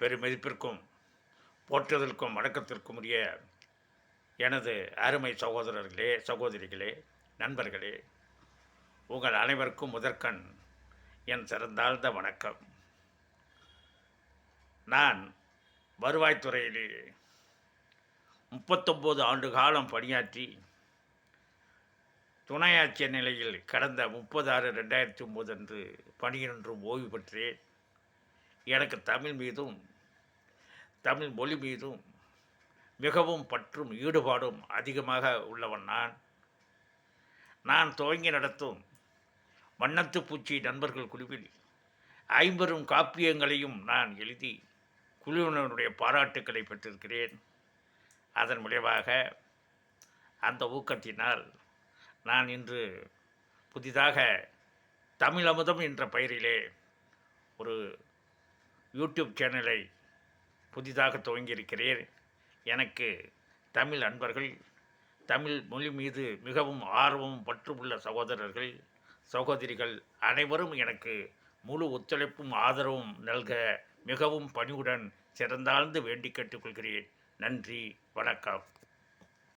பெருமதிப்பிற்கும் போற்றுதலுக்கும் வணக்கத்திற்கும் உரிய எனது அருமை சகோதரர்களே, சகோதரிகளே, நண்பர்களே, உங்கள் அனைவருக்கும் முதற்கண் என் சிறந்தாழ்ந்த வணக்கம். நான் வருவாய்த்துறையிலே 39 ஆண்டு காலம் பணியாற்றி துணை ஆட்சியர் நிலையில் கடந்த 30/6/2009 அன்று பணியினின்றும் ஓய்வு பெற்றேன். எனக்கு தமிழ் மீதும் தமிழ் மொழி மீதும் மிகவும் பற்றும் ஈடுபாடும் அதிகமாக உள்ளவன் நான் துவங்கி நடத்தும் வண்ணத்து பூச்சி நண்பர்கள் குழுவில் 50 காப்பியங்களையும் நான் எழுதி குழுவினருடைய பாராட்டுக்களை பெற்றிருக்கிறேன். அதன் விளைவாக அந்த ஊக்கத்தினால் நான் இன்று புதிதாக தமிழ் அமுதம் என்ற பெயரிலே ஒரு யூடியூப் சேனலை புதிதாக துவங்கியிருக்கிறேன். எனக்கு தமிழ் அன்பர்கள், தமிழ் மொழி மீது மிகவும் ஆர்வமும் பற்றும் உள்ள சகோதரர்கள், சகோதரிகள் அனைவரும் எனக்கு முழு ஒத்துழைப்பும் ஆதரவும் நல்க மிகவும் பணிவுடன் சிறந்தாழ்ந்து வேண்டி கேட்டுக்கொள்கிறேன். நன்றி, வணக்கம்.